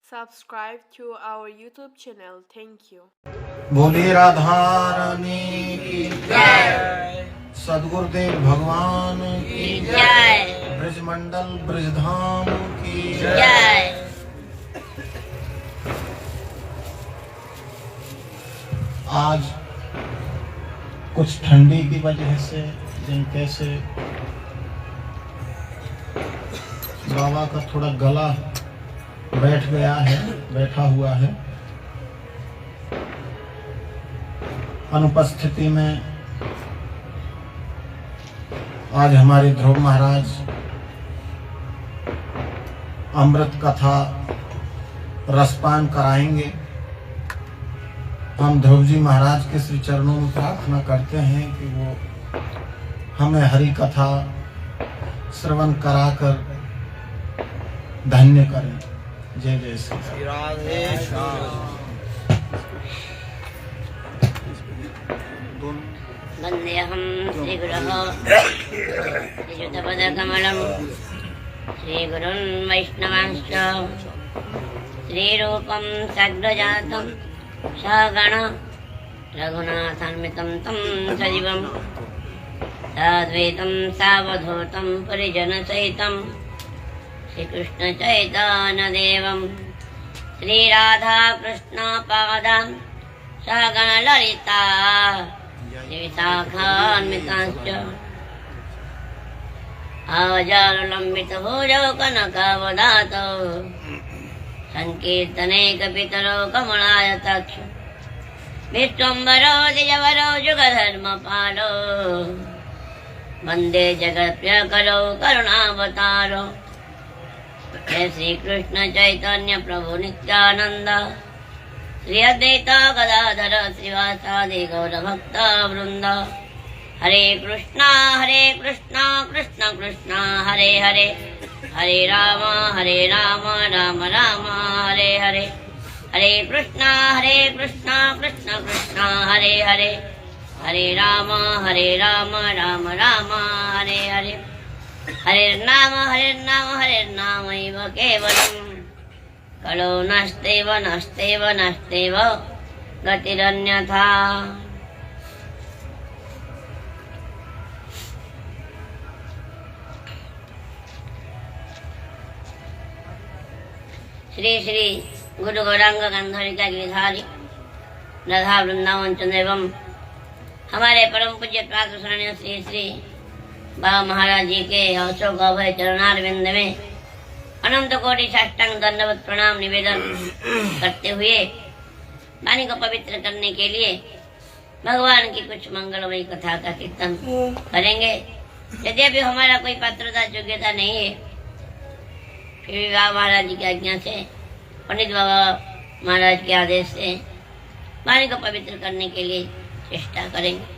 Subscribe to our YouTube channel. Thank you. बोलिए राधा रानी की जय, सदगुरुदेव भगवान की जय, ब्रजमंडल ब्रजधाम की जय। आज कुछ ठंडी की वजह से जिनके से बाबा का थोड़ा गला बैठा हुआ है, अनुपस्थिति में आज हमारे ध्रुव महाराज अमृत कथा रसपान कराएंगे। हम ध्रुव जी महाराज के श्री चरणों में प्रार्थना करते हैं कि वो हमें हरि कथा श्रवण कराकर धन्य करें। जय जय श्री राधे श्याम। वन्देऽहं श्रीगुरोः श्रीयुतपदकमलं श्रीगुरुन् वैष्णवांश्च श्रीरूपं सद्गजातं सगण रघुनाथान्वितं तं सजीवं साद्वैतं सावधूतं परिजनसहितं श्रीकृष्णचैतन्यदेवं श्रीराधाकृष्णपादान् सगणललिता विशाखान्वितांश्च आजानुलम्बितभुजौ कनकावदातौ सङ्कीर्तनैकपितरौ कमलायताक्ष विश्वम्भरो द्विजवरौ जुगधर्मपालो वन्दे जगत्प्रियकरौ करुणावतारो। जय श्रीकृष्ण चैतन्य प्रभु नित्यानन्द श्री अद्वैत गदाधर श्रीवासादि गौरभक्त वृंद। हरे कृष्णा कृष्ण कृष्ण हरे हरे, हरे राम राम राम हरे हरे। हरे कृष्णा कृष्ण कृष्ण हरे हरे, हरे राम राम राम हरे हरे। हरे नाम एव केवलम् कलो नस्तेव गतिरन्यथा। श्री श्री गुरु गौरांग गंधर्विका गिरिधारी राधा वृंदावन चंद्र एवं हमारे परम पूज्य प्रातः स्मरणीय श्री श्री बाबा महाराज जी के अशोक अभय चरणारविंद में अनंत कोटि साष्टांग दंडवत प्रणाम निवेदन करते हुए वाणी को पवित्र करने के लिए भगवान की कुछ मंगलमयी कथा का कीर्तन करेंगे। यद्यपि हमारा कोई पात्रता योग्यता नहीं है, फिर भी बाबा महाराज जी की आज्ञा से, पंडित बाबा महाराज के आदेश से वाणी को पवित्र करने के लिए चेष्टा करेंगे।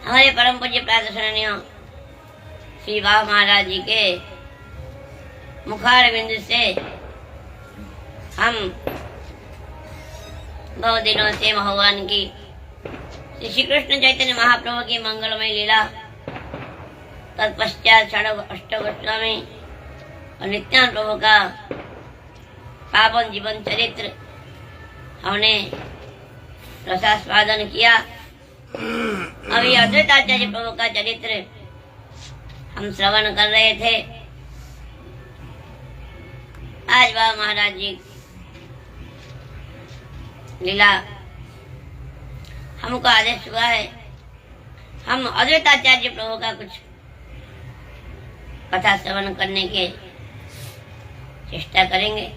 हमारे परम पूज्य प्रातः श्री बाबा महाराज जी के मुखारविंद से हम बहुत दिनों से भगवान की श्री कृष्ण चैतन्य महाप्रभु की मंगलमय लीला, तत्पश्चात अष्ट गोस्वामी और नित्यानंद प्रभु का पावन जीवन चरित्र हमने रसास्वादन किया। अभी अद्वैत आचार्य प्रभु का चरित्र हम श्रवण कर रहे थे। आज बाबा महाराज जी लीला हमको आदेश हुआ है, हम अद्वैत आचार्य प्रभु का कुछ कथा श्रवण करने के चेष्टा करेंगे।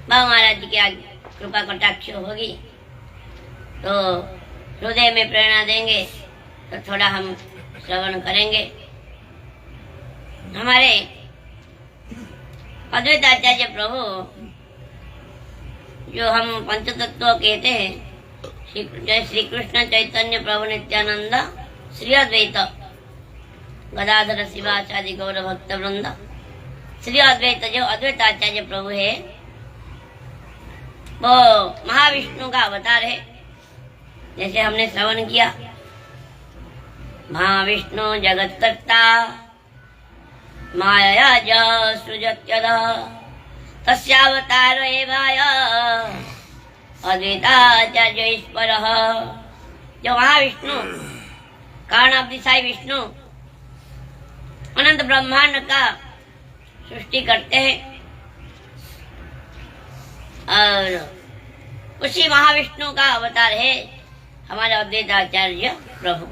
बाबा महाराज जी की आज कृपा कटाक्ष होगी तो हृदय में प्रेरणा देंगे तो थोड़ा हम श्रवण करेंगे। हमारे अद्वैत आचार्य प्रभु जो हम पंचतत्व कहते हैं, श्री कृष्ण चैतन्य प्रभु नित्यानंद श्री अद्वैत गदाधर शिवाचार्य गौर भक्त वृंद। श्री अद्वैत जो अद्वैत आचार्य प्रभु है वो महाविष्णु का अवतार है। जैसे हमने श्रवण किया महाविष्णु जगत्कर्ता मायया च सृजत्यतः तस्यावतार एवाय अद्वैताचार्य ईश्वरः। जो महाविष्णु कारणाब्धिसाई विष्णु अनंत ब्रह्मांड का सृष्टि करते हैं और उसी महाविष्णु का अवतार है हमारे अद्वैताचार्य प्रभु।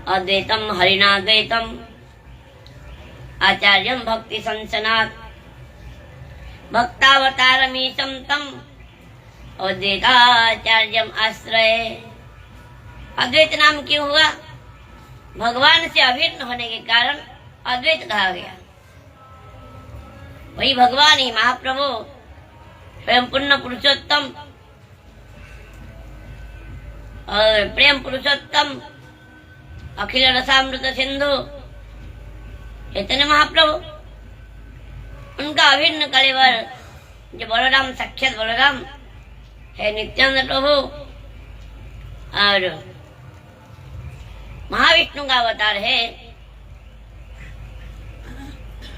अद्वैतम हरिणाद्वैतम आचार्यम भक्ति संसनात् भक्तावतारमीशं तम अद्वैताचार्यम आश्रय। अद्वैत नाम क्यों हुआ? भगवान से अभिन्न होने के कारण अद्वैत कहा गया। वही भगवान ही महाप्रभु स्वयं पुण्य पुरुषोत्तम और प्रेम पुरुषोत्तम अखिल रसामृत सिंधु चैतन्य महाप्रभु, उनका अभिन्न कलेवर जो बलराम साक्षात बलराम है नित्यानंद प्रभु और महाविष्णु का अवतार है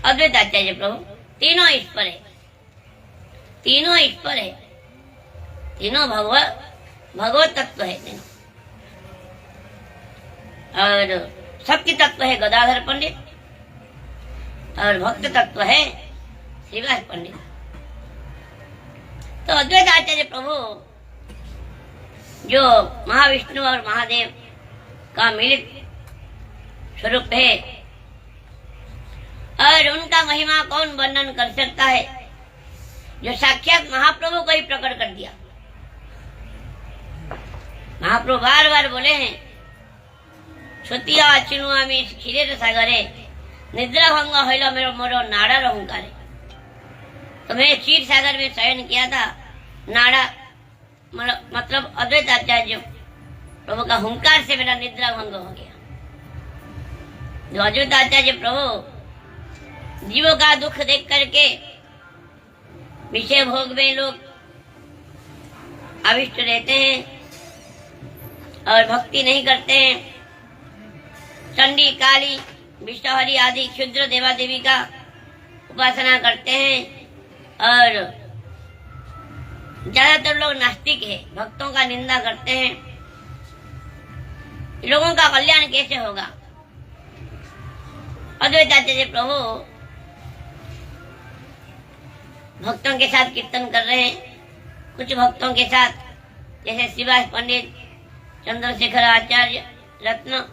अद्वैताचार्य प्रभु। तीनों ईश्वर है, तीनों ईश्वर है, तीनों भगवत तत्व है तीनों। और शक्ति तत्व है गदाधर पंडित और भक्त तत्व है श्रीवास पंडित। तो अद्वैताचार्य प्रभु जो महाविष्णु और महादेव का मिलित स्वरूप है और उनका महिमा कौन वर्णन कर सकता है, जो साक्षात महाप्रभु को ही प्रकट कर दिया। महाप्रभु बार बार बोले हैं छुतिया चिनुआमी क्षीर सागरे निद्रा भंग होइल मेरो मोरो नाड़ा रहूंकारे। तो मैं क्षीर सागर में शयन किया था, नाड़ा मतलब अद्वैताचार्य प्रभु का हुंकार से मेरा निद्रा भंग हो गया। जो अद्वैताचार्य प्रभु जीवों का दुख देख करके विषय भोग में लोग आविष्ट रहते हैं और भक्ति नहीं करते हैं, चंडी काली विष्णुहरि आदि क्षुद्र देवा देवी का उपासना करते हैं और ज्यादातर लोग नास्तिक है, भक्तों का निंदा करते हैं। लोगों का कल्याण कैसे होगा? अद्वैताचार्य प्रभु भक्तों के साथ कीर्तन कर रहे हैं, कुछ भक्तों के साथ जैसे श्रीवास पंडित, चंद्रशेखर आचार्य, रत्न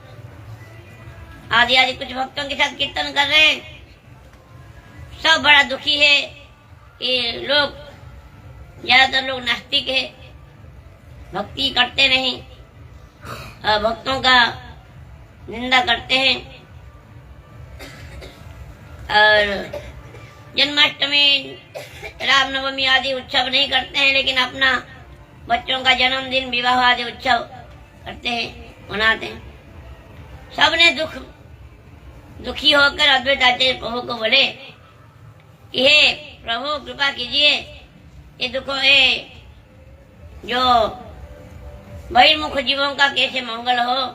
आदि आदि कुछ भक्तों के साथ कीर्तन कर रहे हैं। सब बड़ा दुखी है कि लोग ज्यादातर लोग नास्तिक है, भक्ति करते नहीं, भक्तों का निंदा करते हैं और जन्माष्टमी रामनवमी आदि उत्सव नहीं करते हैं, लेकिन अपना बच्चों का जन्मदिन विवाह आदि उत्सव करते हैं, मनाते हैं। सबने दुखी होकर अद्वैताचार्य प्रभु को बोले कि हे प्रभु कृपा कीजिए, ये दुखों ये जो बहिर्मुख जीवों का कैसे मंगल हो,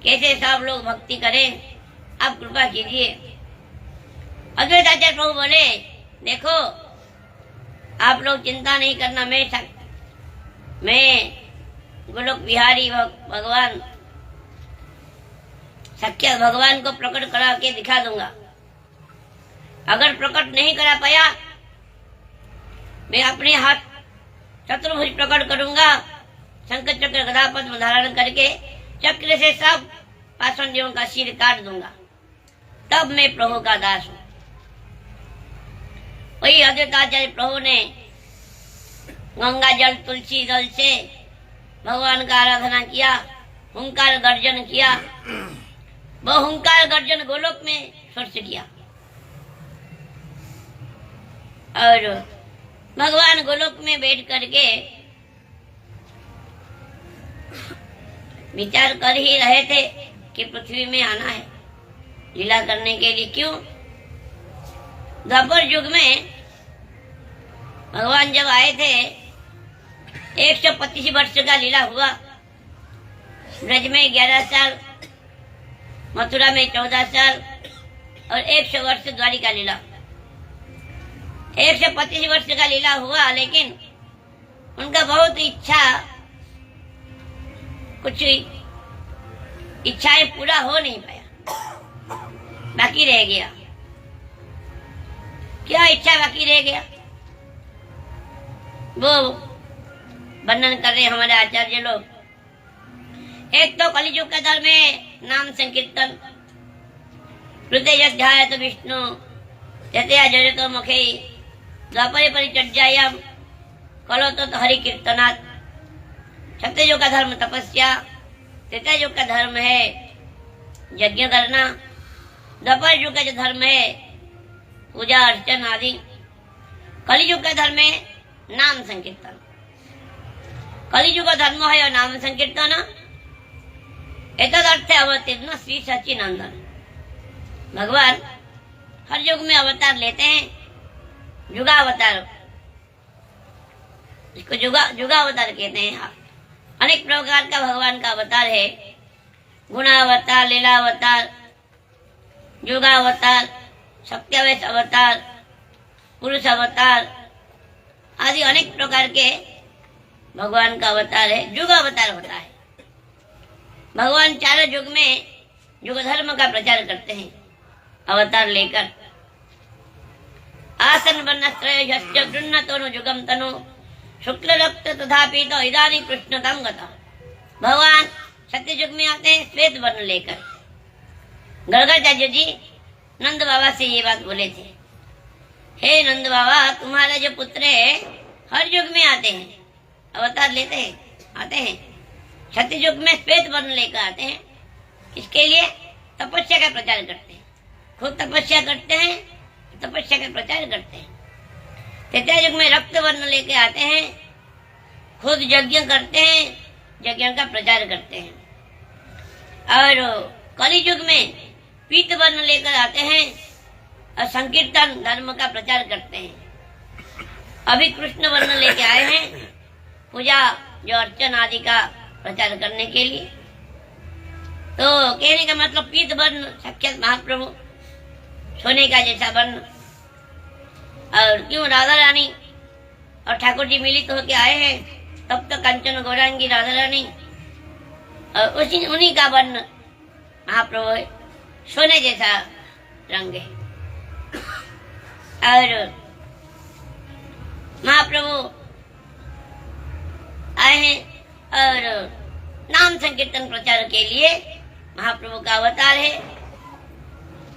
कैसे सब लोग भक्ति करें, आप कृपा कीजिए। अद्वैताचार्य प्रभु बोले देखो आप लोग चिंता नहीं करना, मैं गोलोक बिहारी भगवान साक्षात भगवान को प्रकट करा के दिखा दूंगा। अगर प्रकट नहीं करा पाया मैं अपने हाथ चतुर्भुज प्रकट करूंगा, शंकर चक्र गदा पद्म धारण करके चक्र से सब पाषंडियों का सिर काट दूंगा, तब मैं प्रभु का दास हूं। वही अद्वैताचार्य प्रभु ने गंगा जल तुलसी जल से भगवान का आराधना किया, हुंकार गर्जन किया। वह हुंकार गर्जन गोलोक में स्पर्श किया और भगवान गोलोक में बैठ करके विचार कर ही रहे थे कि पृथ्वी में आना है लीला करने के लिए। क्यों? द्वापर युग में भगवान जब आए थे 125 वर्ष का लीला हुआ, ब्रज में 11 साल, मथुरा में 14 साल और 100 वर्ष द्वारिका लीला। 125 वर्ष का लीला हुआ, लेकिन उनका बहुत कुछ इच्छाएं पूरा हो नहीं पाया, बाकी रह गया। क्या इच्छा बाकी रह गया, वो वर्णन कर रहे हमारे आचार्य लोग। एक तो कलियुग का धर्म है नाम संकीर्तन। हृदय तो विष्णु जतया जजतो मुखे द्वापरे परिचर्यायाम कलो तो हरि कीर्तनात्। सत्ययुग का धर्म तपस्या, त्रेता युग का धर्म है यज्ञ करना, द्वापर युग का जो धर्म है पूजा अर्चन आदि, कलियुग का धर्म है नाम संकीर्तन। कलियुग का धर्म है नाम संकीर्तन। एतदर्थे अवतीर्ण श्री सच्चिदानंद। भगवान हर युग में अवतार लेते हैं, युगावतार, इसको युगावतार कहते हैं। अनेक प्रकार का भगवान का अवतार है, गुणावतार, लीलावतार, युगावतार, सत्यावेश अवतार, पुरुष अवतार आदि अनेक प्रकार के भगवान का अवतार है। युग अवतार होता है। भगवान चारों युग में युग धर्म का प्रचार करते हैं अवतार लेकर। आसन वर्णत्रय गृह्णतो युगम तनु शुक्ल रक्त तथापि तो इदानी कृष्णतम गता। भगवान सत्य युग में आते हैं श्वेत वर्ण लेकर। गर्गाचार्य जी नंद बाबा से ये बात बोले थे, हे नंद बाबा, तुम्हारा जो पुत्र है हर युग में आते हैं, अवतार लेते हैं, आते हैं। सत्य युग में श्वेत वर्ण लेकर आते हैं। इसके लिए तपस्या का प्रचार करते हैं, खुद तपस्या करते हैं, तपस्या का प्रचार करते हैं। त्रेता युग में रक्त वर्ण लेके आते हैं, खुद यज्ञ करते हैं, यज्ञ का प्रचार करते हैं। और कलि युग में पीत वर्ण लेकर आते हैं और संकीर्तन धर्म का प्रचार करते हैं। अभी कृष्ण वर्ण लेके आए हैं, पूजा जो अर्चन आदि का प्रचार करने के लिए। तो कहने का मतलब पीत वर्ण साक्षात महाप्रभु, सोने का जैसा वर्ण। और क्यों राधा रानी और ठाकुर जी मिलित होके आए हैं, तब तो कंचन गौरांगी राधा रानी और उन्हीं का वर्ण महाप्रभु है, सोने जैसा रंग है। और महाप्रभु आए हैं और नाम संकीर्तन प्रचार के लिए महाप्रभु का अवतार है।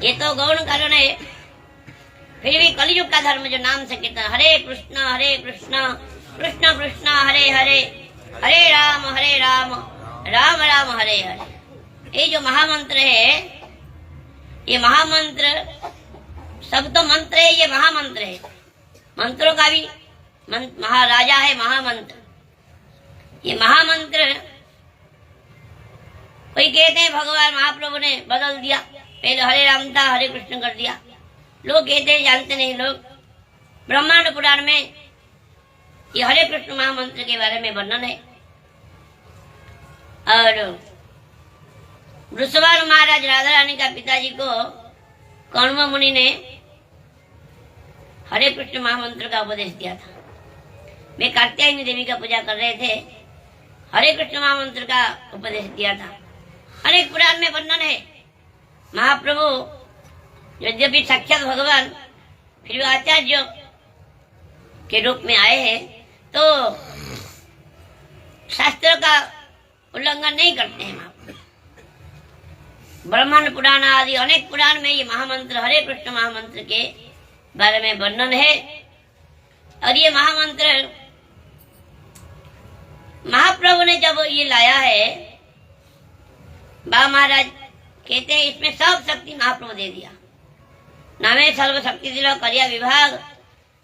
ये तो गौण कारण है। फिर भी कलियुग का धर्म जो नाम संकीर्तन, हरे कृष्ण कृष्ण कृष्ण हरे हरे, हरे राम राम राम हरे हरे, ये जो महामंत्र है, ये महामंत्र सब तो मंत्र है, ये महामंत्र है। मंत्रों का भी महाराजा है महामंत्र। ये महामंत्र कोई कहते हैं भगवान महाप्रभु ने बदल दिया, पहले हरे राम था हरे कृष्ण कर दिया। लोग कहते हैं, जानते नहीं लोग। ब्रह्मांड पुराण में ये हरे कृष्ण महामंत्र के बारे में वर्णन है। और वृषभानु महाराज राधा रानी का पिताजी को कण्व मुनि ने हरे कृष्ण महामंत्र का उपदेश दिया था। वे कात्यायनी देवी का पूजा कर रहे थे, हरे कृष्ण महामंत्र का उपदेश दिया था। अनेक पुराण में वर्णन है। महाप्रभु यद्यपि साक्षात भगवान, फिर भी आचार्य के रूप में आए हैं, तो शास्त्र का उल्लंघन नहीं करते हैं। ब्रह्मांड पुराण आदि अनेक पुराण में ये महामंत्र, हरे कृष्ण महामंत्र के बारे में वर्णन है। और ये महामंत्र महाप्रभु ने जब ये लाया है, बाबा महाराज कहते हैं इसमें सब शक्ति महाप्रभु दे दिया। नामे सर्व शक्ति दिलो करिया विभाग,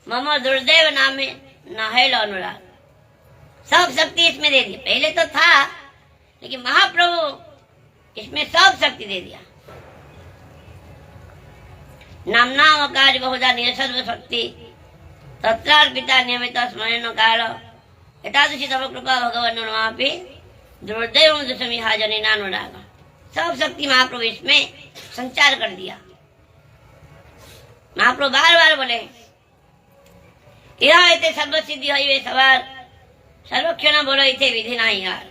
मम दुर्दैव नामे नहेल अनुराग। सब शक्ति इसमें दे दी। पहले तो था, लेकिन महाप्रभु इसमें सब शक्ति दे दिया। नामना अवकाश बहुधा निसर्व शक्ति तत्रार्पिता नियमित स्मरण काल एतादृशी तव कृपा भगवन् नमामि दुर्दैव दशमी हाजनी नानुराग, सब शक्ति महाप्रभु इसमें संचार कर दिया। महाप्रभु बार बार बोले यह इतने सर्वसिद्धि हुई सवार सर्वक्षण बोलो इथे विधि नहीं यार।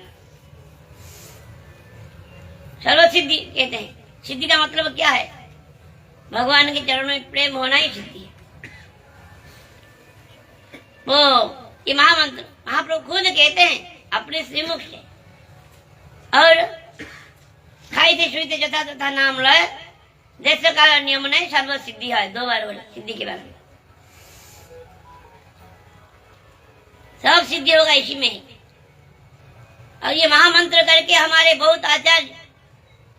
सर्वसिद्धि कहते हैं, सिद्धि का मतलब क्या है? भगवान के चरणों में प्रेम होना ही सिद्धि है। वो ये महामंत्र महाप्रभु खुद कहते हैं अपने श्रीमुख से, और खाईते सुईते जथा तथा नाम लय देश काल नियम नहीं सर्व सिद्धि है। 2 बार बोला सिद्धि के बारे में। सब सिद्धि होगा इसी में ही। और ये महामंत्र करके हमारे बहुत आचार्य,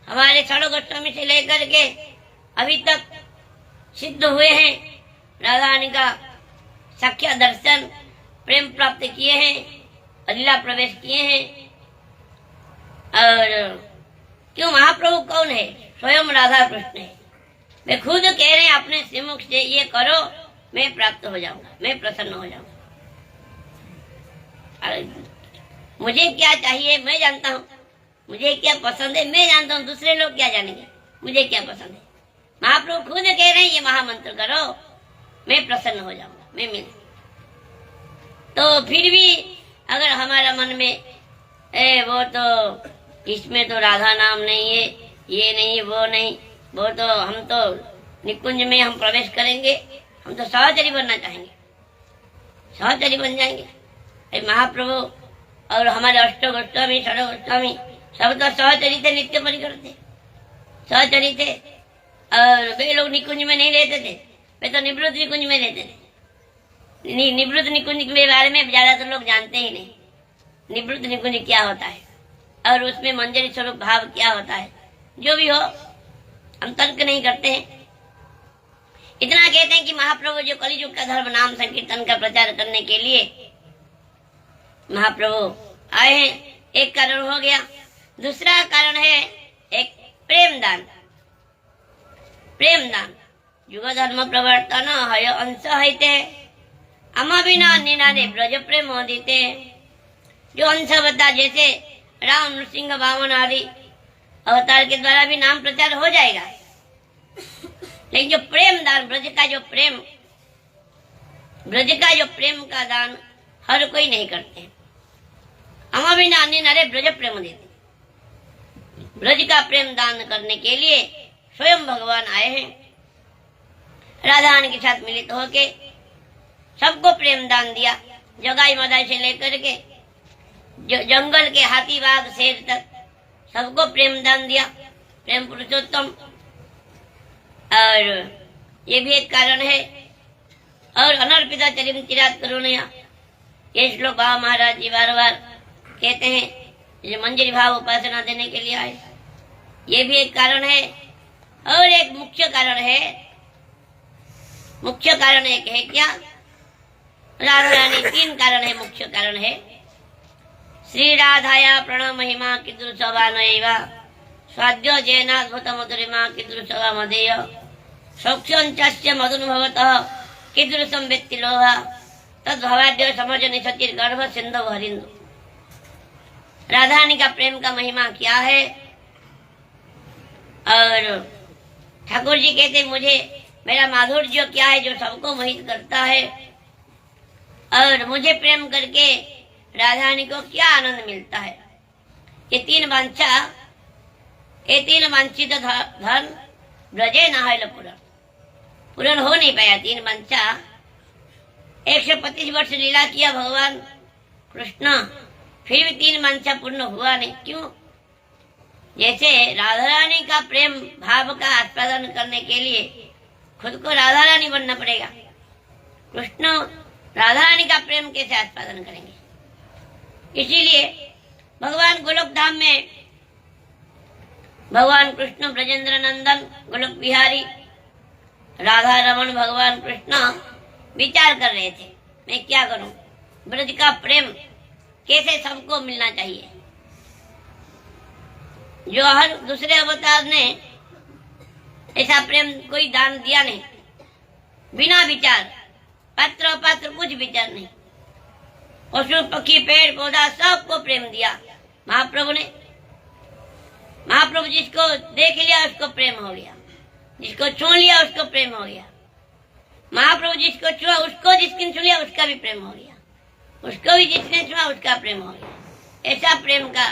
हमारे षड़ गोस्वामी से लेकर के अभी तक सिद्ध हुए हैं। राधा रानी का साक्षात दर्शन प्रेम प्राप्त किए हैं, अलीला प्रवेश किए हैं। और क्यों? महाप्रभु कौन है? स्वयं राधा कृष्ण है। वे खुद कह रहे हैं अपने श्रीमुख से, ये करो मैं प्राप्त हो जाऊंगा, मैं प्रसन्न हो जाऊंगा। मुझे क्या चाहिए मैं जानता हूँ, मुझे क्या पसंद है मैं जानता हूँ, दूसरे लोग क्या जानेंगे मुझे क्या पसंद है। महाप्रभु खुद कह रहे हैं ये महामंत्र करो मैं प्रसन्न हो जाऊंगा, मैं मिल। तो फिर भी अगर हमारा मन में वो तो इसमें तो राधा नाम नहीं है, ये नहीं वो नहीं, वो तो हम तो निकुंज में हम प्रवेश करेंगे, हम तो सहचरी बनना चाहेंगे, सहचरी बन जाएंगे। महाप्रभु और हमारे अष्टो गोस्वामी षड़ गोस्वामी सब तो सहचरी थे, नित्य परिकर थे, सहचरी थे। और वे लोग निकुंज में नहीं रहते थे, वे तो निवृत्त निकुंज में रहते थे। निवृत्त निकुंज के बारे में ज्यादातर लोग जानते ही नहीं। निवृत्त निकुंज क्या होता है और उसमें मंजरी स्वरूप भाव क्या होता है, जो भी हो हम तर्क नहीं करते हैं। इतना कहते हैं कि महाप्रभु जो कलियुग का धर्म नाम संकीर्तन का प्रचार करने के लिए महाप्रभु आए हैं, एक कारण हो गया। दूसरा कारण है एक प्रेम दान। प्रेम दान युग धर्म प्रवर्तन हय अंश हईते अमा बिना निनादे ब्रज प्रेम होते। जो अंश बता, जैसे राम नृसिंह वामन आदि अवतार के द्वारा भी नाम प्रचार हो जाएगा, लेकिन जो प्रेम दान, ब्रज का जो प्रेम का दान हर कोई नहीं करते। अमा बिना अन्य नारे ब्रज प्रेम देते। ब्रज का प्रेम दान करने के लिए स्वयं भगवान आए हैं। राधा रानी के साथ मिलित होके सबको प्रेम दान दिया। जगाई मदाई से लेकर के जंगल के हाथी बाघ शेर तक सबको प्रेम दान दिया, प्रेम पुरुषोत्तम। और ये भी एक कारण है। और अनर्पिता चरिम चिरात करुणया, ये श्लोक बाबा महाराज जी बार बार कहते हैं, जो मंजरी भाव उपासना देने के लिए आए, ये भी एक कारण है। और एक मुख्य कारण है, मुख्य कारण एक है क्या? राधा रानी 3 कारण है। मुख्य कारण है श्री राधाया प्रणव महिमा कीदृशवानैवा स्वाद्य जैनाद्भुत मधुरिमा कीदृशवा मदेय सौक्ष्यंचस्य मधुनुभवतः कीदृशं वेत्ति लोभा तद्भवाद्य समजनि सचिर गर्भ सिंधु हरिंदु। राधा रानी का प्रेम का महिमा क्या है? और ठाकुर जी कहते मुझे मेरा माधुर्य क्या है जो सबको मोहित करता है, और मुझे प्रेम करके राधा रानी को क्या आनंद मिलता है। ये 3 वांछा, ये 3 वांछित धन ब्रजे नाहल पूर्ण हो नहीं पाया। 3 वांछा 125 वर्ष लीला किया भगवान कृष्ण, फिर भी 3 वांछा पूर्ण हुआ नहीं। क्यों? जैसे राधा रानी का प्रेम भाव का आस्वादन करने के लिए खुद को राधा रानी बनना पड़ेगा। कृष्ण राधा रानी का प्रेम कैसे आस्वादन करेंगे? इसीलिए भगवान गोलोक धाम में भगवान कृष्ण ब्रजेंद्र नंदन गोलोक बिहारी राधा रमन भगवान कृष्ण विचार कर रहे थे, मैं क्या करूं, ब्रज का प्रेम कैसे सबको मिलना चाहिए। जो हर दूसरे अवतार ने ऐसा प्रेम कोई दान दिया नहीं, बिना विचार, पात्र अपात्र कुछ विचार नहीं। पशु पक्षी पेड़ पौधा सबको प्रेम दिया, महाप्रभु ने। महाप्रभु जिसको देख लिया उसको प्रेम हो गया, जिसको छू लिया उसको प्रेम हो गया। महाप्रभु जिसको छुआ उसको जिसने छू लिया उसका भी प्रेम हो गया, उसको भी जिसने छुआ उसका प्रेम हो गया। ऐसा प्रेम का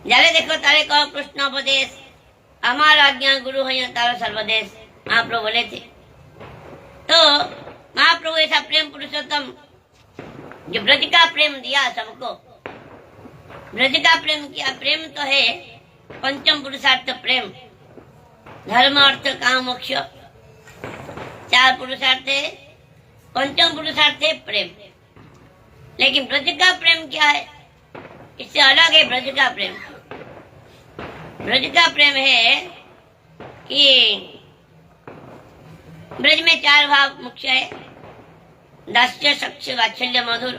जारे देखो तारे कहो कृष्णोपदेश, हमारा आज्ञा गुरु है तारो सर्वदेश, महाप्रभु बोले थे। तो महाप्रभु ऐसा प्रेम पुरुषोत्तम जो ब्रज का प्रेम दिया सबको, ब्रज का प्रेम किया। प्रेम तो है पंचम पुरुषार्थ प्रेम, धर्म अर्थ काम मोक्ष, 4 पुरुषार्थ है। पंचम पुरुषार्थ है प्रेम। लेकिन ब्रज का प्रेम क्या है, इससे अलग है। ब्रज का प्रेम, ब्रज का प्रेम है कि ब्रज में 4 भाव मुख्य है, दास्य सख्य वात्सल्य मधुर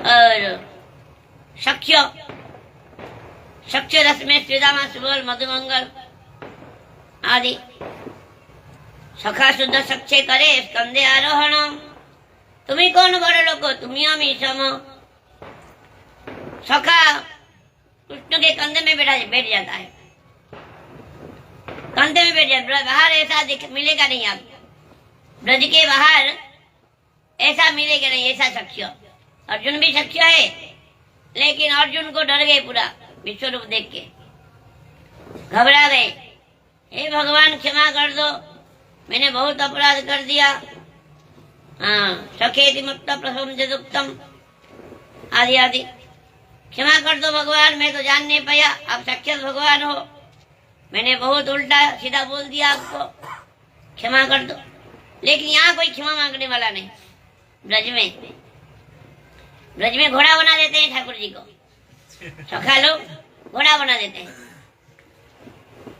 और सख्य। सख्य रस में श्रीदामा सुबोल मधुमंगल आदि। सखा शुद्ध सख्य करे स्कंदे आरोहण, तुम्ही कौन बड़े लोग तुम्ही हम सम। सखा कृष्ण के कंधे में बैठ जाता है, कंधे में बैठ जाता है। बाहर ऐसा मिलेगा नहीं आपको, ब्रज के बाहर ऐसा मिलेगा नहीं ऐसा सख्य। अर्जुन भी सख्य है, लेकिन अर्जुन को डर गए पूरा विश्व रूप देख के, घबरा गए। हे भगवान क्षमा कर दो, मैंने बहुत अपराध कर दिया। सखेति मुक्त प्रसम जदुक्तम आदि आदि। क्षमा कर दो भगवान, मैं तो जान नहीं पाया आप साक्षात भगवान हो, मैंने बहुत उल्टा सीधा बोल दिया आपको, क्षमा कर दो। लेकिन यहाँ कोई क्षमा मांगने वाला नहीं। ब्रज में घोड़ा बना देते हैं ठाकुर जी को, सखा लोग घोड़ा बना देते हैं।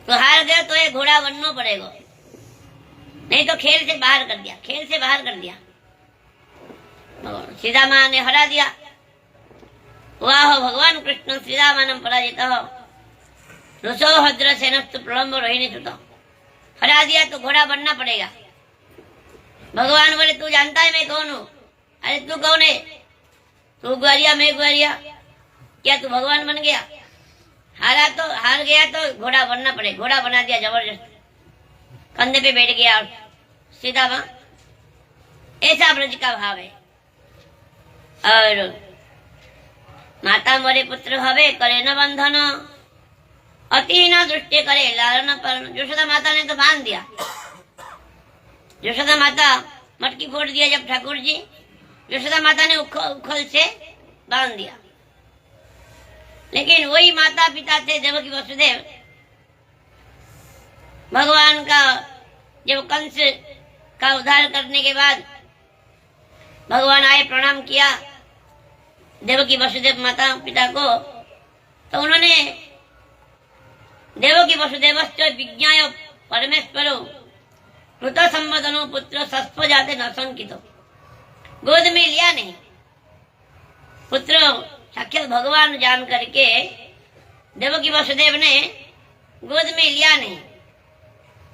तो हार गए तो ये घोड़ा बनना पड़ेगा, नहीं तो खेल से बाहर कर दिया, खेल से बाहर कर दिया। सीधा माँ ने हरा दिया। वाह भगवान कृष्ण श्रीरामानम पराजिता हो रुसो हद्र सेनस्तु प्रलम्ब रोहिणी सुतो। हरा दिया तो घोड़ा बनना पड़ेगा। भगवान बोले तू जानता है मैं कौन हूँ? अरे तू कौन है? तू ग्वारिया मैं ग्वारिया, क्या तू भगवान बन गया? हार गया तो घोड़ा बनना पड़ेगा। घोड़ा बना दिया जबरदस्त, कंधे पे बैठ गया और सीधा वहां। ऐसा ब्रज का भाव है। और माता मोरे पुत्र हवे करे न बंधन, अति न दृष्टि करे लालन पालन। यशोदा माता ने तो बांध दिया। यशोदा माता मटकी फोड़ दिया जब ठाकुर जी, यशोदा माता ने उखल से बांध दिया। लेकिन वही माता पिता थे देवकी वसुदेव। भगवान का जब कंस का उद्धार करने के बाद भगवान आए, प्रणाम किया देवकी वसुदेव माता पिता को, तो उन्होंने देवकी वसुदेवश्च विज्ञाय परमेश्वरो कृत संबोधनो पुत्र सस्प जाते न संकितो। गोद में लिया नहीं, पुत्र साक्षात भगवान जान करके देवकी वसुदेव ने गोद में लिया नहीं,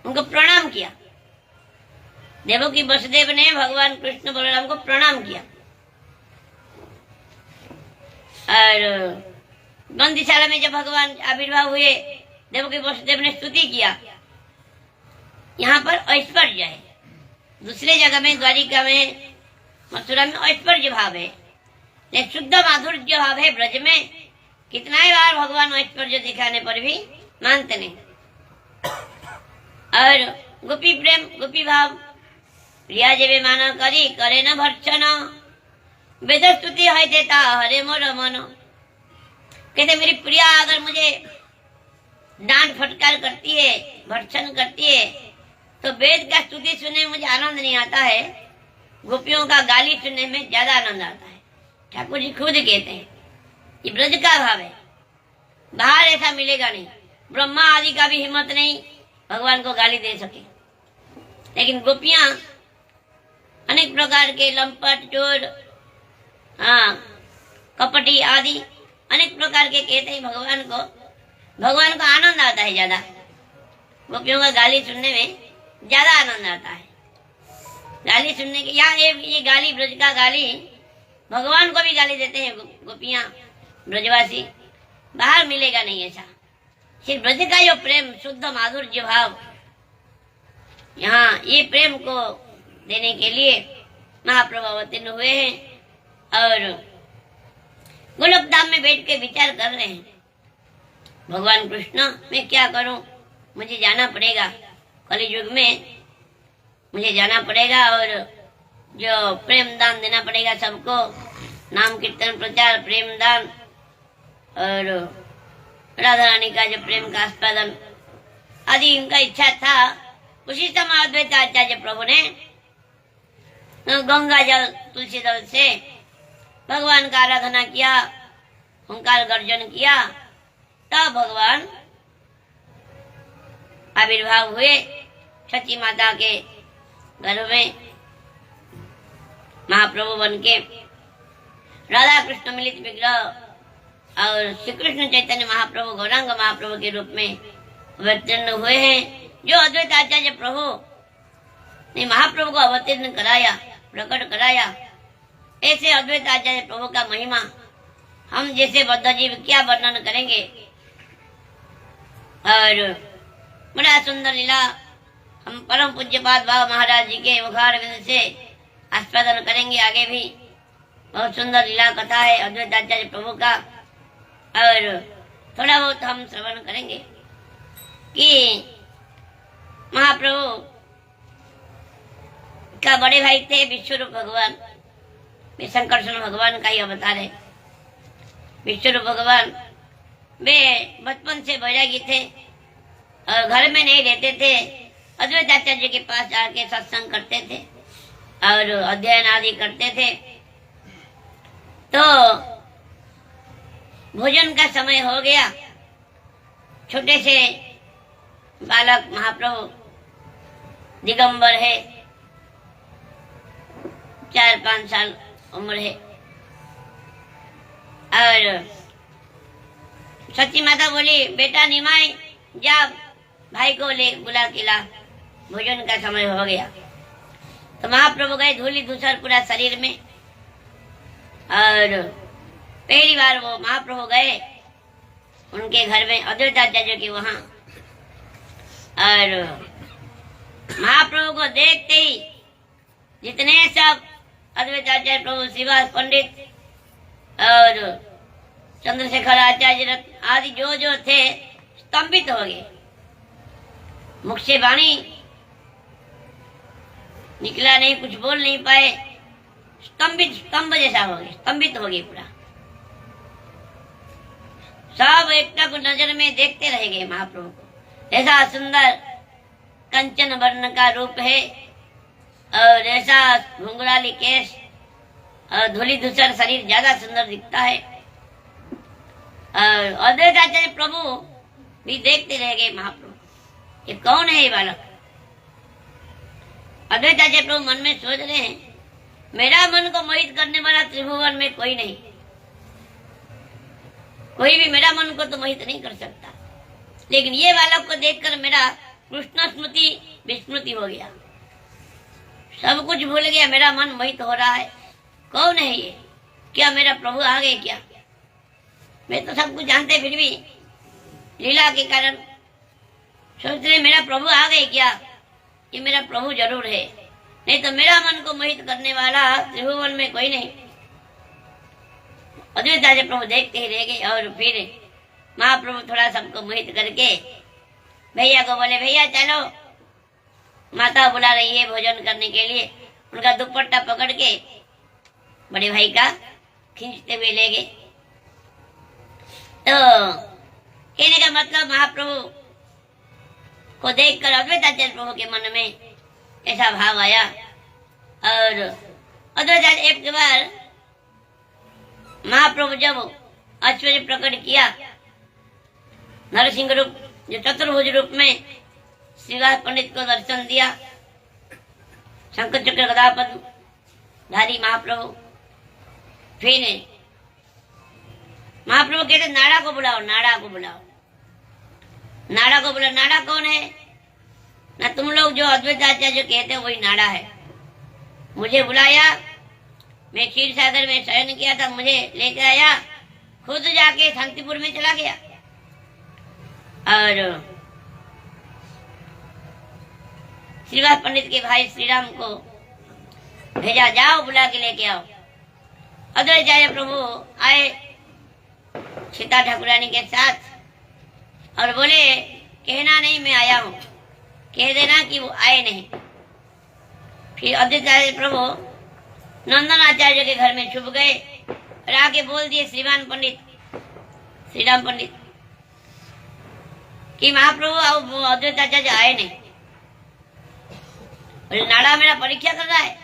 उनको प्रणाम किया। देवकी वसुदेव ने भगवान कृष्ण बलराम को प्रणाम किया। और बंदीशाला में जब भगवान आविर्भाव हुए, देवकी वसुदेव ने स्तुति किया। यहाँ पर ऐश्वर्य है, दूसरे जगह में द्वारिका में मथुरा में ऐश्वर्य भाव है, लेकिन शुद्ध माधुर्य भाव है ब्रज में। कितना ही बार भगवान ऐश्वर्य दिखाने पर भी मानते नहीं। और गोपी प्रेम, गोपी भाव, प्रिया जेबे माना करी करे न भर्षण, वेद स्तुति है देता हरे मोर मन। कहते मेरी प्रिया अगर मुझे डांट फटकार करती है, भर्षण करती है, तो वेद का स्तुति सुनने में मुझे आनंद नहीं आता है, गोपियों का गाली सुनने में ज्यादा आनंद आता है। ठाकुर जी खुद कहते हैं ये ब्रज का भाव है, बाहर ऐसा मिलेगा नहीं। ब्रह्मा आदि का भी हिम्मत नहीं भगवान को गाली दे सके, लेकिन गोपियां अनेक प्रकार के लंपट, चोर, कपटी आदि अनेक प्रकार के कहते हैं भगवान को। भगवान को आनंद आता है ज्यादा, गोपियों का गाली सुनने में ज्यादा आनंद आता है। गाली सुनने के यहाँ ये गाली, ब्रज का गाली भगवान को भी गाली देते हैं गोपियां, ब्रजवासी। बाहर मिलेगा नहीं ऐसा। सिर्फ ब्रज का जो प्रेम, शुद्ध माधुर्य भाव, यहाँ ये प्रेम को देने के लिए महाप्रभु अवतीर्ण हुए हैं और गोलोक धाम में बैठ के विचार कर रहे हैं, भगवान कृष्ण मैं क्या करूं, मुझे जाना पड़ेगा, कलियुग में मुझे जाना पड़ेगा और जो प्रेम दान देना पड़ेगा सबको, नाम कीर्तन प्रचार, प्रेम दान और राधा रानी का जो प्रेम का आस्वादन आदि इनका इच्छा था। उसी समय अद्वैत आचार्य प्रभु ने गंगा जल तुलसी दल से भगवान का आराधना किया, हुंकार गर्जन किया, तब भगवान आविर्भाव हुए सची माता के गर्भ में महाप्रभु बन के। राधा कृष्ण मिलित विग्रह और श्री कृष्ण चैतन्य महाप्रभु गौरांग महाप्रभु के रूप में अवतीर्ण हुए हैं। जो अद्वैत आचार्य प्रभु ने महाप्रभु को अवतीर्ण कराया, प्रकट कराया, ऐसे अद्वैत आचार्य प्रभु का महिमा हम जैसे बद्ध जीव क्या वर्णन करेंगे। और बड़ा सुंदर लीला हम परम पूज्यपाद बाबा महाराज जी के मुखार विंद से आस्वादन करेंगे। आगे भी बहुत सुंदर लीला कथा है अद्वैत आचार्य प्रभु का, और थोड़ा बहुत हम श्रवण करेंगे कि महाप्रभु का बड़े भाई थे विश्वरूप भगवान, वे संकर्षण भगवान का ही अवतार है। विश्वरूप भगवान वे बचपन से बैरागी थे और घर में नहीं रहते थे, अद्वैत आचार्य के पास आके सत्संग करते थे और अध्ययन आदि करते थे। तो भोजन का समय हो गया, छोटे से बालक महाप्रभु दिगंबर है, 4-5 साल उम्र है, और सच्ची माता बोली बेटा निमाई जा भाई को ले बुला के ला, भोजन का समय हो गया। तो महाप्रभु गए धूली धूसर पूरा शरीर में, और पहली बार वो महाप्रभु गए उनके घर में अद्वैत आचार्य के वहां, और महाप्रभु को देखते ही जितने सब अद्वैत आचार्य प्रभु श्रीवास पंडित और चंद्रशेखर आचार्य आदि जो जो थे स्तंभित हो गए, मुख से वाणी निकला नहीं, कुछ बोल नहीं पाए, स्तंभ जैसा हो गए, स्तंभित हो गए पूरा। सब एकटक नजर में देखते रह गए महाप्रभु को। ऐसा सुंदर कंचन वर्ण का रूप है और ऐसा घुंघराली केश और धूली धूसर शरीर ज्यादा सुंदर दिखता है। और अद्वैत आचार्य प्रभु भी देखते रह गए महाप्रभु, ये कौन है ये बालक। अद्वैत आचार्य प्रभु मन में सोच रहे हैं मेरा मन को मोहित करने वाला त्रिभुवन में कोई नहीं, कोई भी मेरा मन को तो मोहित नहीं कर सकता, लेकिन ये बालक को देखकर मेरा कृष्ण स्मृति विस्मृति हो गया, सब कुछ भूल गया, मेरा मन मोहित हो रहा है। कौन है ये, क्या मेरा प्रभु आ गए क्या? मैं तो सब कुछ जानते फिर भी लीला के कारण सोच रहे मेरा प्रभु आ गए क्या, ये मेरा प्रभु जरूर है, नहीं तो मेरा मन को मोहित करने वाला त्रिभुवन में कोई नहीं। अद्वैत आचार्य प्रभु देखते ही रह गए। और फिर महाप्रभु थोड़ा सबको मोहित करके भैया को बोले भैया चलो, माता बुला रही है भोजन करने के लिए। उनका दुपट्टा पकड़ के बड़े भाई का खींचते हुए ले गए। तो कहने का मतलब महाप्रभु को देखकर अद्वैत आचार्य प्रभु के मन में ऐसा भाव आया। और अद्वैत आचार्य एक बार महाप्रभु जब ऐश्वर्य प्रकट किया, नरसिंह रूप जो चतुर्भुज रूप में श्रीवास पंडित को दर्शन दिया, शंकर चक्र गदा पद्म धारी महाप्रभु। फिर महाप्रभु कहते नाड़ा को बुलाओ, नाड़ा को बुलाओ, नाड़ा को बुलाओ। नाड़ा कौन है? ना तुम लोग जो अद्वैत आचार्य कहते हो वही नाड़ा है। मुझे बुलाया मैं क्षीर सागर में शयन किया था, मुझे लेकर आया, खुद जाके शांतिपुर में चला गया और श्रीवास पंडित के भाई श्रीराम को भेजा, जाओ बुला के लेके आओ। अद्वैताचार्य प्रभु आए सीता ठाकुरानी के साथ और बोले, कहना नहीं मैं आया हूं, कह देना कि वो आए नहीं। फिर अद्वैताचार्य प्रभु नंदन आचार्य के घर में छुप गए और आके बोल दिए श्रीमान पंडित, श्रीराम पंडित कि महाप्रभु अद्वैताचार्य आए नहीं। बोले, नाड़ा मेरा परीक्षा कर रहा है,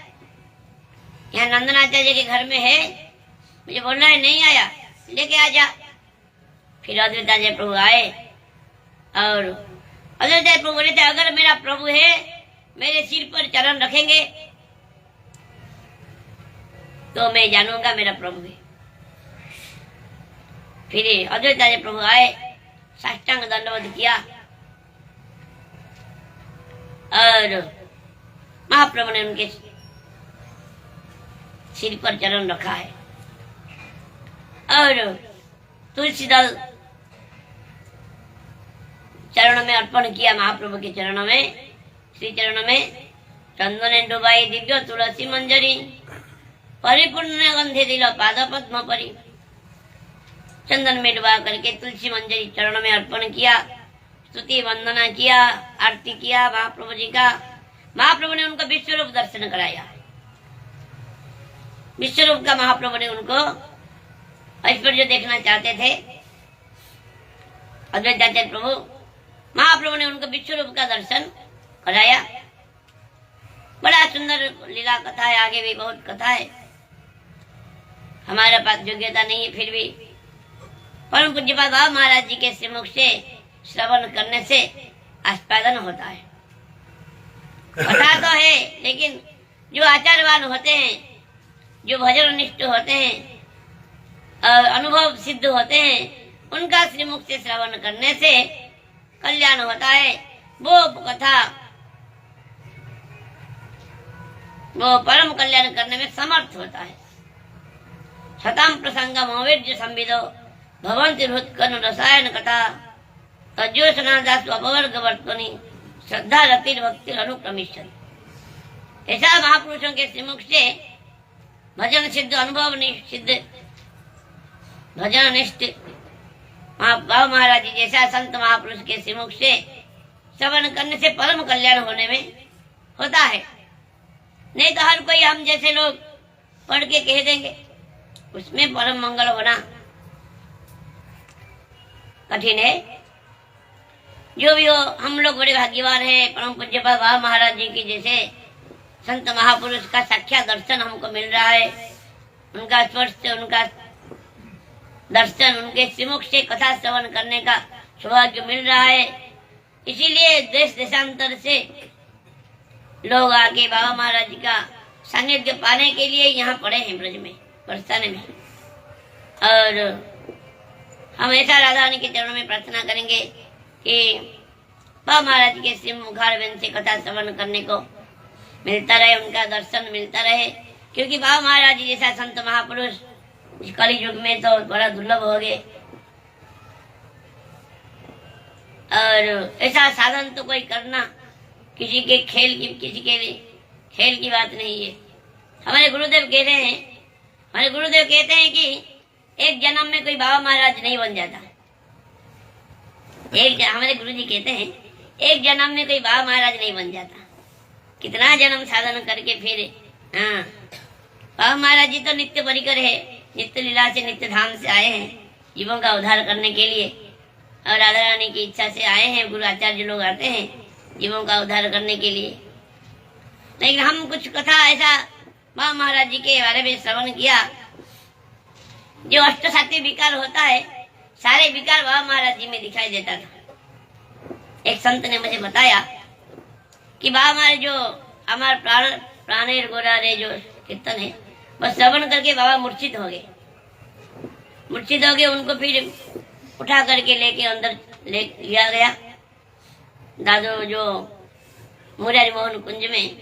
यहाँ नंदनाचार्य के घर में है, मुझे बोल रहा है नहीं आया, लेके आ जा। फिर अद्वैताचार्य प्रभु आए और अद्वैताचार्य प्रभु बोले थे, अगर मेरा प्रभु है मेरे सिर पर चरण रखेंगे तो मैं जानूंगा मेरा प्रभु है। फिर अद्वैताचार्य प्रभु आए, साष्टांग दंडवत किया और महाप्रभु ने उनके सिर पर चरण रखा है और तुलसी दल चरणों में अर्पण किया। महाप्रभु के चरणों में, श्री चरणों में चंदन डुबाई दिव्य तुलसी मंजरी, परिपूर्ण गंधे दिलो पाद पद्म परी। चंदन में डुबा करके तुलसी मंजरी चरणों में अर्पण किया, स्तुति वंदना किया, आरती किया महाप्रभु जी का। महाप्रभु ने उनको विश्व रूप दर्शन कराया, विश्व रूप का महाप्रभु ने उनको ऐश्वर्य देखना चाहते थे। अद्वैताचार्य प्रभु, महाप्रभु ने उनको विश्व रूप का दर्शन कराया। बड़ा सुंदर लीला कथा है, आगे भी बहुत कथा है, हमारे पास योग्यता नहीं है, फिर भी परम पूज्यपाद बाबा महाराज जी के श्रीमुख से श्रवण करने से आस्वादन होता है। कथा तो है, लेकिन जो आचारवान होते हैं, जो भजन निष्ठ होते हैं, अनुभव सिद्ध होते हैं, उनका श्रीमुख से श्रवण करने से कल्याण होता है। वो कथा वो परम कल्याण करने में समर्थ होता है। शताम प्रसंग मोवेद्य संविदो भवंति हृत्कन रसायन कथा तज्योशना दास अपवर्ग वर्तनी श्रद्धा रतिर भक्ति अनुक्रमिष्यति। ऐसा महापुरुषों के श्रीमुख से भजन सिद्ध, अनुभव सिद्ध, भजन निष्ठ बाबा महाराज जी जैसा संत महापुरुष के श्रीमुख से श्रवण करने से परम कल्याण होने में होता है। नहीं तो हर कोई हम जैसे लोग पढ़ के कह देंगे, उसमें परम मंगल होना कठिन है। जो भी हो, हम लोग बड़े भाग्यवान हैं। परम पूज्य बाबा महाराज जी की जैसे संत महापुरुष का साक्षात दर्शन हमको मिल रहा है, उनका स्पर्श, उनका दर्शन, उनके श्रीमुख से कथा श्रवण करने का सौभाग्य मिल रहा है। इसीलिए देश देशांतर से लोग आके बाबा महाराज जी का सानिध्य पाने के लिए यहाँ पड़े हैं ब्रज में, बरसाने में। और हम ऐसा राधा रानी के चरणों में प्रार्थना करेंगे कि बाबा महाराज के श्रीमुखारविंद से कथा श्रवण करने को मिलता रहे, उनका दर्शन मिलता रहे। क्योंकि बाबा महाराज जी जैसा संत महापुरुष इस कली युग में तो बड़ा दुर्लभ हो गए। और ऐसा साधन तो कोई करना किसी के खेल की बात नहीं है। हमारे गुरुदेव कहते हैं कि एक जन्म में कोई बाबा महाराज नहीं बन जाता। हमारे गुरुजी कहते हैं एक जन्म में कोई बाबा महाराज नहीं बन जाता। कितना जन्म साधन करके फिर बाबा महाराज जी तो नित्य परिकर है, नित्य लीला से, नित्य धाम से आए हैं जीवों का उद्धार करने के लिए, और राधा रानी की इच्छा से आए हैं। गुरु आचार्य लोग आते हैं जीवों का उद्धार करने के लिए। लेकिन हम कुछ कथा ऐसा बाबा महाराज जी के बारे में श्रवण किया। जो अष्ट सात्विक विकार होता है, सारे विकार बाबा महाराज जी में दिखाई देता था। एक संत ने मुझे बताया कि बाबा महाराज जो हमारे प्राणेर गोरा रे जो कीर्तन है, बस श्रवण करके बाबा मूर्छित हो गए। उनको फिर उठा करके लेके अंदर लिया गया। दादो जो मुरारी मोहन कुंज में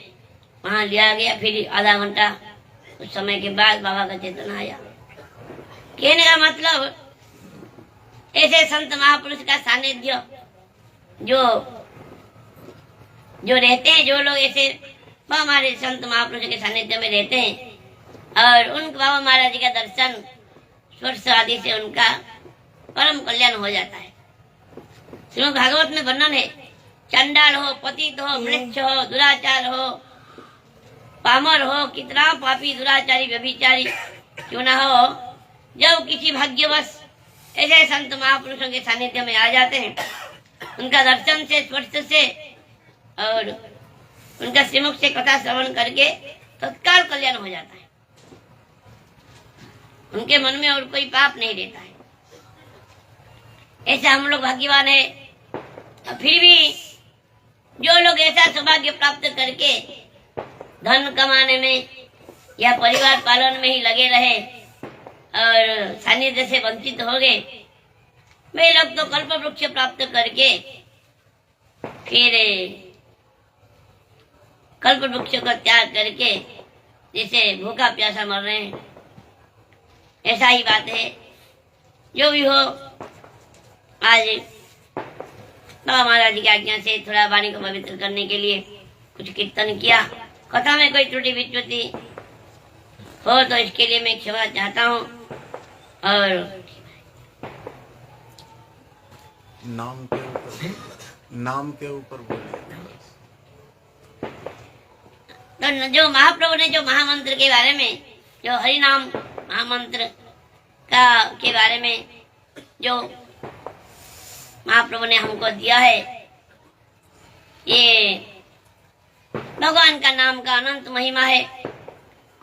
वहां लिया गया। फिर आधा घंटा कुछ समय के बाद बाबा का चेतन आया। कहने का मतलब ऐसे संत महापुरुष का सानिध्य जो रहते हैं, जो लोग ऐसे बाबा हमारे संत महापुरुष के सानिध्य में रहते हैं और उन बाबा महाराज जी का दर्शन स्पर्श आदि से उनका परम कल्याण हो जाता है। श्रीमद् भागवत में वर्णन है, चंडाल हो, पतित हो, म्लेच्छ हो, दुराचार हो, पामर हो, कितना पापी दुराचारी व्यभिचारी क्यों ना हो, जब किसी भाग्यवश ऐसे संत महापुरुषों के सानिध्य में आ जाते हैं, उनका दर्शन से स्पर्श से और उनका श्रीमुख से कथा श्रवण करके तत्काल कल्याण हो जाता है। उनके मन में और कोई पाप नहीं रहता है। ऐसा हम लोग भाग्यवान है। फिर भी जो लोग ऐसा सौभाग्य प्राप्त करके धन कमाने में या परिवार पालन में ही लगे रहे और सानिध्य से वंचित हो गए, वे लोग तो कल्प वृक्ष प्राप्त करके फिर कल्प वृक्ष को त्याग करके जैसे भूखा प्यासा मर रहे हैं। ऐसा ही बात है। जो भी हो, आज बाबा महाराज की आज्ञा से थोड़ा वाणी को पवित्र करने के लिए कुछ कीर्तन किया। कथा में कोई त्रुटि विच्युति हो तो इसके लिए मैं क्षमा चाहता हूँ। और नाम के ऊपर बोलिए। तो जो महाप्रभु ने जो महामंत्र के बारे में, जो हरि नाम महामंत्र का के बारे में जो महाप्रभु ने हमको दिया है, ये भगवान का नाम का अनंत महिमा है।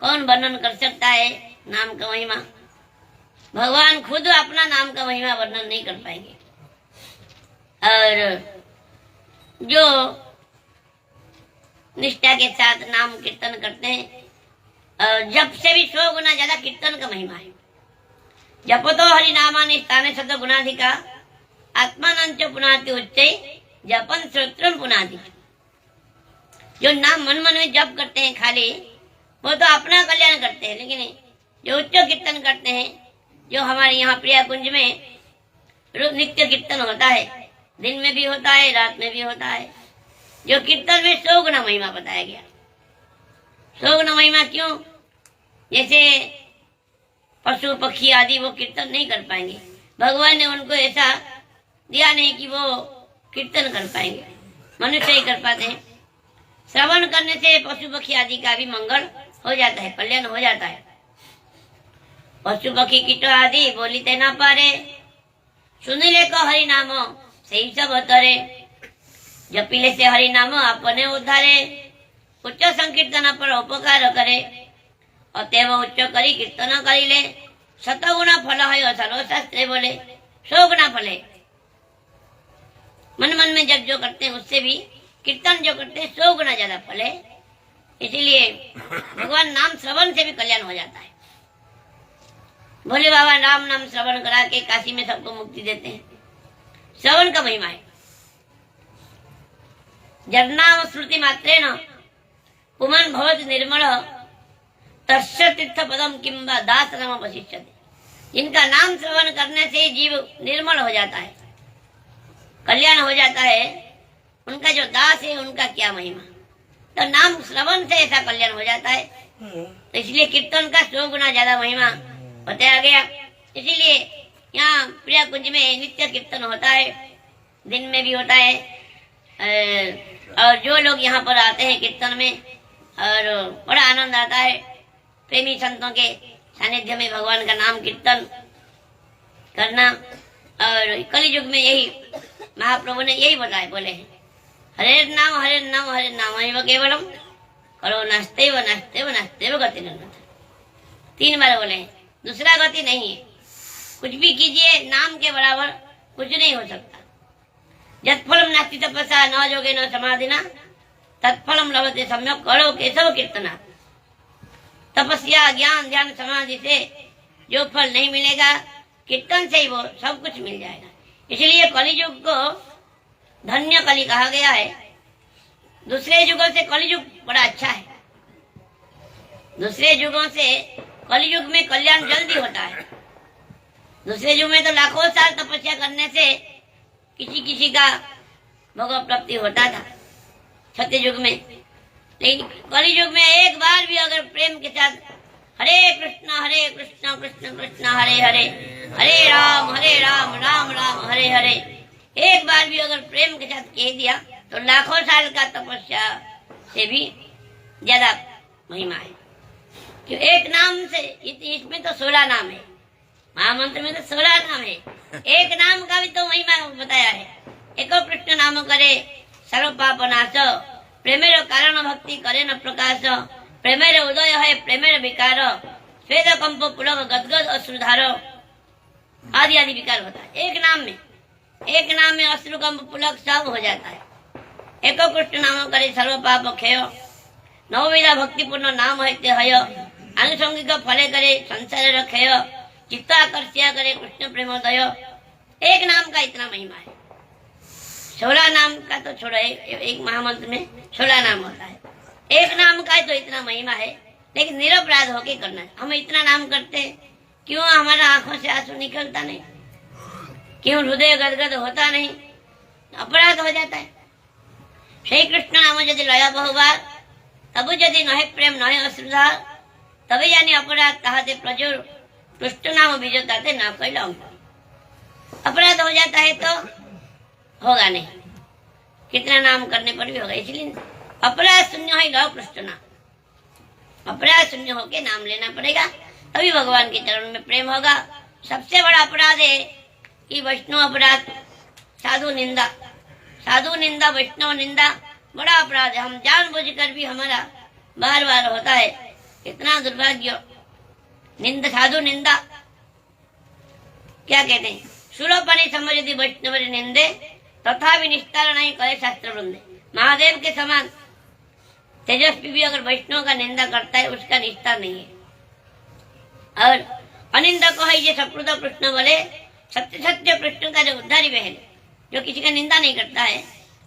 कौन वर्णन कर सकता है नाम का महिमा? भगवान खुद अपना नाम का महिमा वर्णन नहीं कर पाएंगे। और जो निष्ठा के साथ नाम कीर्तन करते हैं, और जप से भी 100 गुना ज्यादा कीर्तन का महिमा है। जप तो हरि नामानि स्थाने शत गुणाधिका आत्मानंच पुनाति उच्चै जपन श्रोत्रम पुनाति। जो नाम मन मन में जप करते हैं खाली, वो तो अपना कल्याण करते हैं, लेकिन जो उच्च कीर्तन करते हैं, जो हमारे यहाँ प्रिया कुंज में रोज नित्य कीर्तन होता है, दिन में भी होता है, रात में भी होता है, जो कीर्तन में 100 गुना महिमा बताया गया। 100 गुना महिमा क्यों? जैसे पशु पक्षी आदि वो कीर्तन नहीं कर पाएंगे, भगवान ने उनको ऐसा दिया नहीं कि वो कीर्तन कर पाएंगे, मनुष्य ही कर पाते हैं। श्रवण करने से पशु पक्षी आदि का भी मंगल हो जाता है, कल्याण हो जाता है। पशु पक्षी कीट आदि बोलिते ना पारे, सुनिले को हरि नाम सही सब तरे। जपिले से हरि नाम अपने उद्धारे, उच्च संकीर्तन पर उपकार करे। अतएव उच्च करी कीर्तन करिले, 100 गुना फल है सर्वशास्त्रे बोले। 100 गुना फल है। मन मन में जब जो करते हैं उससे भी कीर्तन जो करते हैं 100 गुना ज्यादा फल है। इसीलिए भगवान नाम श्रवण से भी कल्याण हो जाता है। भोले बाबा राम नाम श्रवण करा के काशी में सबको मुक्ति देते हैं। श्रवण का महिमा है। जरनाम श्रुति मात्रेण पुमन भवति निर्मल तस्य तीर्थ पदम किंबा दास नाम वशिष्यते। इनका नाम श्रवण करने से जीव निर्मल हो जाता है, कल्याण हो जाता है। उनका जो दास है उनका क्या महिमा। तो नाम श्रवण से ऐसा कल्याण हो जाता है। तो इसलिए कीर्तन का 100 गुना ज्यादा महिमा बताया गया। इसीलिए यहाँ प्रिया कुंज में नित्य कीर्तन होता है, दिन में भी होता है। और जो लोग यहाँ पर आते हैं कीर्तन में, और बड़ा आनंद आता है। प्रेमी संतों के सानिध्य में भगवान का नाम कीर्तन करना। और कलि युग में यही महाप्रभु ने यही बताया, बोले हैं हरे नाम हरे नाम हरे नाम ही केवलम करो नास्ते व नास्ते व नास्ते व गति नहीं। 3 बार बोले हैं, दूसरा गति नहीं है। कुछ भी कीजिए, नाम के बराबर कुछ नहीं हो सकता। यत्फलम नास्ति तपस्या न योगे न समाधिना तत्फलम लभते सम्यक करो केशव कीर्तना। तपस्या ज्ञान ध्यान समाधि से जो फल नहीं मिलेगा, कीर्तन से ही वो सब कुछ मिल जाएगा। इसलिए कलियुग को धन्य कली कहा गया है। दूसरे युगों से कलियुग बड़ा अच्छा है। दूसरे युगों से कलयुग में कल्याण जल्दी होता है। दूसरे युग में तो लाखों साल तपस्या करने से किसी किसी का भगवत प्राप्ति होता था सत्य युग में, लेकिन कलि युग में एक बार भी अगर प्रेम के साथ हरे कृष्ण कृष्ण कृष्ण हरे हरे, हरे राम राम राम हरे हरे, एक बार भी अगर प्रेम के साथ कह दिया तो लाखों साल का तपस्या से भी ज्यादा महिमा है। क्यों? एक नाम से, इसमें तो 16 नाम है, महामंत्र में तो 16 नाम है, एक नाम का भी तो महिमा बताया है। एको कृष्ण नाम करे सर्व पाप नाश, प्रेमेर कारण भक्ति करे न प्रकाश, प्रेमेर उदय है प्रेमेर विकार, स्वेद कंप पुलक गदगद अश्रुधार, आदि आदि विकार होता है। एक नाम में अश्रु कंप पुलक सब हो जाता है। एको कृष्ण नाम करे सर्व पाप क्षय, नवविधा भक्तिपूर्ण नाम है ते हय, आनुषंगिक फले करे संसार रखय, चित्त आकर्ष्य करे कृष्ण प्रेमोदय। एक नाम का इतना महिमा है। 16 नाम का तो छोड़ो, एक महामंत्र में 16 नाम होता है, एक नाम का तो इतना महिमा है, लेकिन निरपराध होके करना है। हम इतना नाम करते हैं, क्यों हमारा आंखों से आंसू निकलता नहीं, क्यों हृदय गदगद होता नहीं, अपराध हो जाता है। श्री कृष्ण नाम यदि लया बहुबार, तब यदि नहे प्रेम नहे अश्रुधार, तभी जानी अपराध कहाते प्रचुर, कृष्ण नाम बीजोताते ना कोई लंग। अपराध हो जाता है तो होगा नहीं, कितना नाम करने पर भी होगा। इसलिए अपराध शून्य है गौ कृष्ण नाम, अपराध शून्य होके नाम लेना पड़ेगा, तभी भगवान के चरण में प्रेम होगा। सबसे बड़ा अपराध है कि वैष्णव अपराध, साधु निंदा वैष्णव निंदा बड़ा अपराध है। हम जानबूझकर भी हमारा बार बार होता है, इतना दुर्भाग्य। साधु निंदा क्या कहते हैं, सुरपणि समझती वैष्णव निंदे, तथा भी निस्तार नहीं करे शास्त्र वृंदे। महादेव के समान तेजस्वी भी अगर वैष्णव का निंदा करता है, उसका निस्तार नहीं है। और अनिंदा को है ये सकृत कृष्ण बोले, सत्य कृष्ण का जो उद्धारी बहन, जो किसी का निंदा नहीं करता है,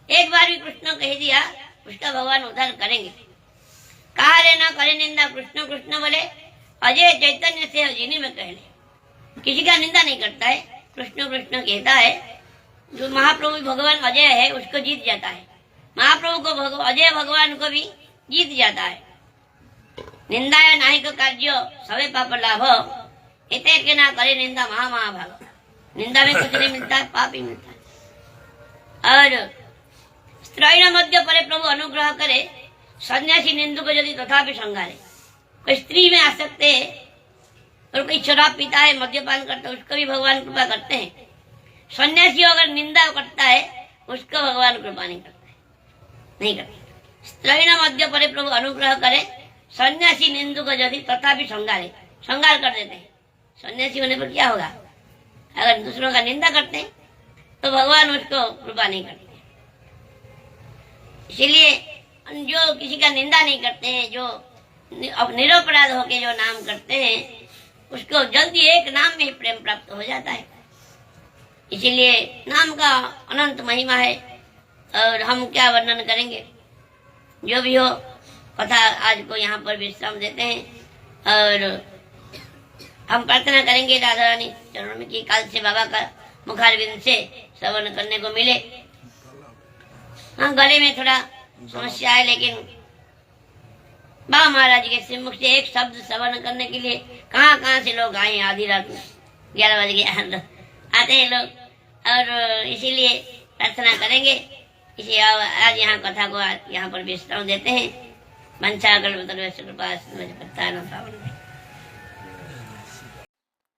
एक बार भी कृष्ण कह दिया उसका भगवान उद्धार करेंगे। कहा रे ना करे निंदा कृष्ण कृष्ण बोले, अजय चैतन्य से जिन्हीं में कह ले। किसी का निंदा नहीं करता है, कृष्ण कृष्ण कहता है। जो महाप्रभु भगवान अजय है उसको जीत जाता है, महाप्रभु को अजय भगवान को भी जीत जाता है। निंदाया नाहिक कार्य सवे पाप लाभ, इते के ना करे निंदा महाभाग। निंदा में कुछ नहीं मिलता है, पाप ही मिलता है। और स्त्रीण मध्य परे प्रभु अनुग्रह करे, सन्यासी निंदु को यदि तथापि संगारे। कोई स्त्री में आसक्त है और कोई शराब पीता है, मद्यपान करता है, उसको भी भगवान कृपा करते हैं। सन्यासी अगर निंदा करता है उसको भगवान कृपा नहीं करते। स्त्रीण मध्य परे प्रभु अनुग्रह करे, सन्यासी निंदु को यदि तथापि संगार कर देते हैं। सन्यासी होने पर क्या होगा, अगर दूसरों का निंदा करते हैं तो भगवान उसको कृपा नहीं करते। इसीलिए जो किसी का निंदा नहीं करते हैं, जो निरपराध होके जो नाम करते हैं, उसको जल्दी एक नाम में ही प्रेम प्राप्त हो जाता है। इसीलिए नाम का अनंत महिमा है, और हम क्या वर्णन करेंगे। जो भी हो, कथा आज को यहाँ पर विश्राम देते हैं, और हम प्रार्थना करेंगे राधा रानी चरणों में कि काल से बाबा का मुखारविंद से श्रवण करने को मिले। हाँ, गले में थोड़ा समस्या है, लेकिन बाबा महाराज के श्रीमुख से एक शब्द श्रवण करने के लिए कहाँ से लोग आए। आधी रात में 11 बजे आते हैं लोग, और इसीलिए प्रार्थना करेंगे। इसी आज यहाँ कथा को यहाँ पर विश्राम देते हैं। मंचा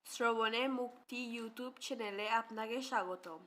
শ্রবণে মুক্তি ইউটিউব চ্যানেলে আপনাকে স্বাগতম।